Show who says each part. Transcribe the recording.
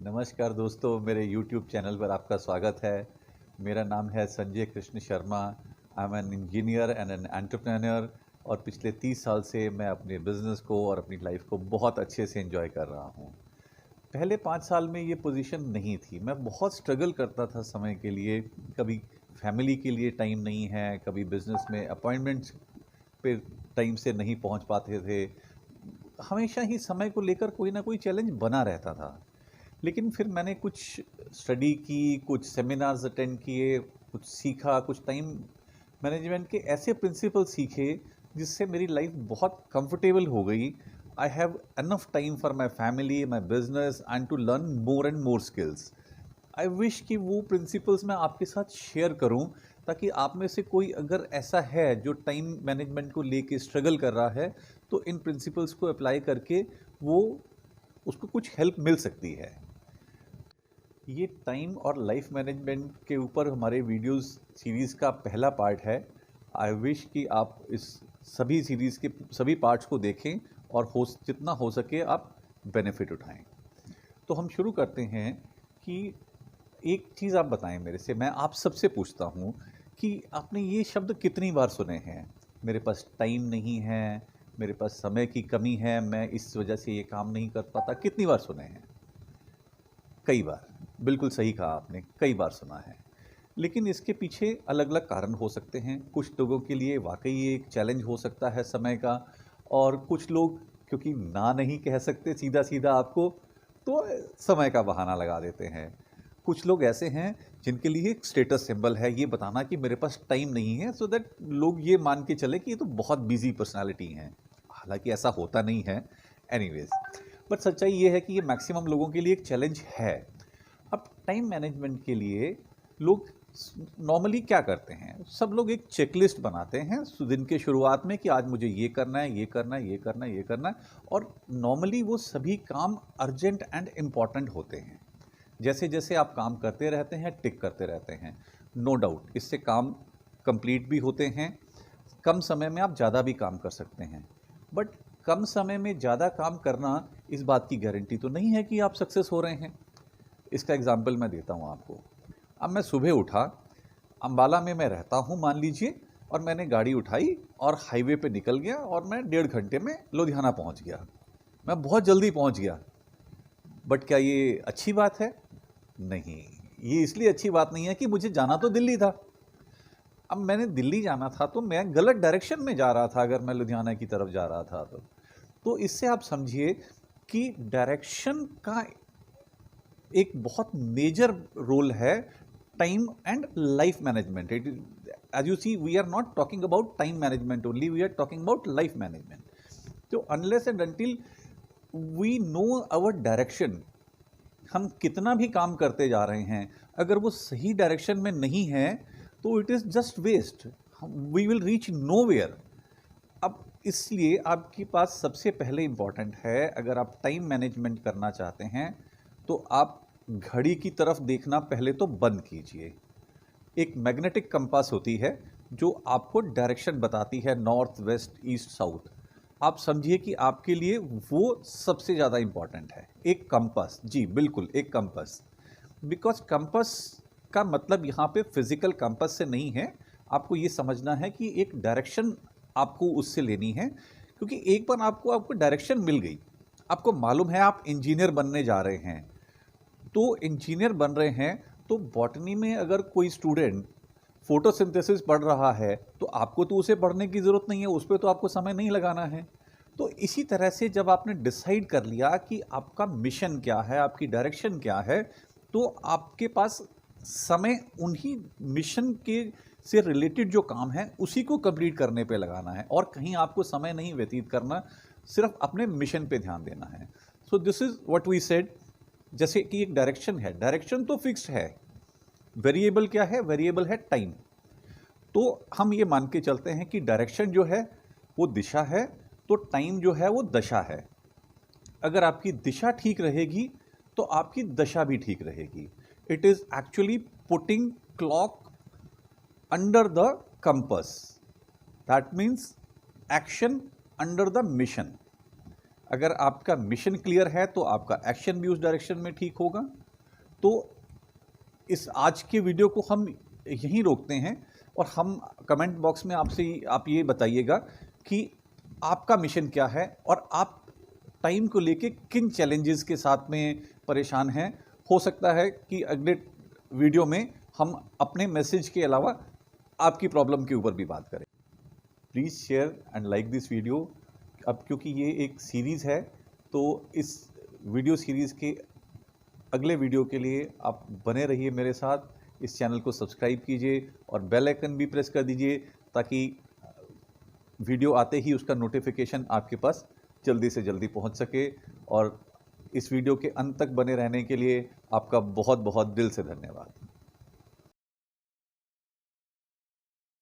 Speaker 1: नमस्कार दोस्तों, मेरे YouTube चैनल पर आपका स्वागत है। मेरा नाम है Sanjay Krishna Sharma. I am an engineer and an entrepreneur और पिछले 30 साल से मैं अपने बिजनेस को और अपनी लाइफ को बहुत अच्छे से एंजॉय कर रहा हूँ। पहले 5 साल में ये पोजीशन नहीं थी। मैं बहुत स्ट्रगल करता था समय के लिए। कभी फैमिली के लिए टाइम नहीं है, कभी बिजनेस में अपॉइंटमेंट्स पे टाइम से नहीं पहुँच पाते थे। हमेशा ही समय को लेकर कोई ना कोई चैलेंज बना रहता था। लेकिन फिर मैंने कुछ स्टडी की, कुछ सेमिनार्स अटेंड किए, कुछ सीखा, कुछ टाइम मैनेजमेंट के ऐसे प्रिंसिपल सीखे जिससे मेरी लाइफ बहुत कंफर्टेबल हो गई। I have enough time for my family, my business and to learn more and more skills. I wish कि वो प्रिंसिपल्स मैं आपके साथ शेयर करूं, ताकि आप में से कोई अगर ऐसा है जो टाइम मैनेजमेंट को लेके स्ट्रगल कर रहा है, तो इन प्रिंसिपल्स को अप्लाई करके वो उसको कुछ हेल्प मिल सकती है। ये टाइम और लाइफ मैनेजमेंट के ऊपर हमारे वीडियोस सीरीज़ का पहला पार्ट है। आई विश कि आप इस सभी सीरीज़ के सभी पार्ट्स को देखें और जितना हो सके आप बेनिफिट उठाएं। तो हम शुरू करते हैं कि एक चीज़ आप बताएं मेरे से। मैं आप सबसे पूछता हूँ कि आपने ये शब्द कितनी बार सुने हैं? मेरे पास टाइम नहीं है, मेरे पास समय की कमी है, मैं इस वजह से ये काम नहीं कर पाता। कितनी बार सुने हैं? कई बार। बिल्कुल सही कहा आपने, कई बार सुना है। लेकिन इसके पीछे अलग अलग कारण हो सकते हैं। कुछ लोगों के लिए वाकई ये एक चैलेंज हो सकता है समय का, और कुछ लोग क्योंकि ना नहीं कह सकते सीधा सीधा आपको, तो समय का बहाना लगा देते हैं। कुछ लोग ऐसे हैं जिनके लिए एक स्टेटस सिंबल है ये बताना कि मेरे पास टाइम नहीं है, सो दैट लोग ये मान के चले कि ये तो बहुत बिजी पर्सनालिटी हैं। हालांकि ऐसा होता नहीं है एनीवेज। बट सच्चाई ये है कि ये मैक्सिमम लोगों के लिए एक चैलेंज है। अब टाइम मैनेजमेंट के लिए लोग नॉर्मली क्या करते हैं? सब लोग एक चेकलिस्ट बनाते हैं दिन के शुरुआत में कि आज मुझे ये करना है, ये करना है, ये करना है, ये करना है। और नॉर्मली वो सभी काम अर्जेंट एंड इम्पॉर्टेंट होते हैं। जैसे जैसे आप काम करते रहते हैं, टिक करते रहते हैं, नो डाउट इससे काम कंप्लीट भी होते हैं। कम समय में आप ज़्यादा भी काम कर सकते हैं। बट कम समय में ज़्यादा काम करना इस बात की गारंटी तो नहीं है कि आप सक्सेस हो रहे हैं। इसका एग्जाम्पल मैं देता हूँ आपको। अब मैं सुबह उठा, अम्बाला में मैं रहता हूँ मान लीजिए, और मैंने गाड़ी उठाई और हाईवे पे निकल गया और मैं 1.5 घंटे में लुधियाना पहुँच गया। मैं बहुत जल्दी पहुँच गया। बट क्या ये अच्छी बात है? नहीं, ये इसलिए अच्छी बात नहीं है कि मुझे जाना तो दिल्ली था। अब मैंने दिल्ली जाना था तो मैं गलत डायरेक्शन में जा रहा था। अगर मैं लुधियाना की तरफ जा रहा था तो इससे आप समझिए कि डायरेक्शन का एक बहुत मेजर रोल है time and life management. It as you see, we are not talking about time management only, we are talking about life management. तो unless and until we know our direction, हम कितना भी काम करते जा रहे हैं, अगर वो सही डायरेक्शन में नहीं है तो it is just waste. We will reach nowhere. अब इसलिए आपके पास सबसे पहले इम्पॉर्टेंट है, अगर आप टाइम मैनेजमेंट करना चाहते हैं तो आप घड़ी की तरफ देखना पहले तो बंद कीजिए। एक मैग्नेटिक कंपास होती है जो आपको डायरेक्शन बताती है, नॉर्थ, वेस्ट, ईस्ट, साउथ। आप समझिए कि आपके लिए वो सबसे ज़्यादा इम्पॉर्टेंट है। एक कंपास, जी बिल्कुल एक कंपास। बिकॉज कंपास का मतलब यहाँ पे फिजिकल कंपास से नहीं है। आपको ये समझना है कि एक डायरेक्शन आपको उससे लेनी है, क्योंकि एक बार आपको डायरेक्शन मिल गई, आपको मालूम है आप इंजीनियर बनने जा रहे हैं, तो इंजीनियर बन रहे हैं तो बॉटनी में अगर कोई स्टूडेंट फोटोसिंथेसिस पढ़ रहा है तो आपको तो उसे पढ़ने की ज़रूरत नहीं है, उस पर तो आपको समय नहीं लगाना है। तो इसी तरह से जब आपने डिसाइड कर लिया कि आपका मिशन क्या है, आपकी डायरेक्शन क्या है, तो आपके पास समय उन्हीं मिशन के से रिलेटेड जो काम है उसी को कंप्लीट करने पे लगाना है, और कहीं आपको समय नहीं व्यतीत करना, सिर्फ अपने मिशन पे ध्यान देना है। So this is what we said. जैसे कि एक डायरेक्शन है, डायरेक्शन तो फिक्स्ड है, वेरिएबल क्या है? वेरिएबल है टाइम। तो हम ये मान के चलते हैं कि डायरेक्शन जो है वो दिशा है, तो टाइम जो है वो दशा है। अगर आपकी दिशा ठीक रहेगी तो आपकी दशा भी ठीक रहेगी। It is actually putting clock under the compass, that means action under the mission. अगर आपका मिशन क्लियर है तो आपका एक्शन भी उस डायरेक्शन में ठीक होगा। तो इस आज के वीडियो को हम यहीं रोकते हैं और हम कमेंट बॉक्स में आपसे आप ये बताइएगा कि आपका मिशन क्या है और आप टाइम को लेके किन चैलेंजेस के साथ में परेशान हैं। हो सकता है कि अगले वीडियो में हम अपने मैसेज के अलावा आपकी प्रॉब्लम के ऊपर भी बात करें। Please share and like this video. अब क्योंकि ये एक सीरीज़ है तो इस वीडियो सीरीज़ के अगले वीडियो के लिए आप बने रहिए मेरे साथ। इस चैनल को सब्सक्राइब कीजिए और बेल आइकन भी प्रेस कर दीजिए ताकि वीडियो आते ही उसका नोटिफिकेशन आपके पास जल्दी से जल्दी पहुंच सके। और इस वीडियो के अंत तक बने रहने के लिए आपका बहुत बहुत दिल से धन्यवाद।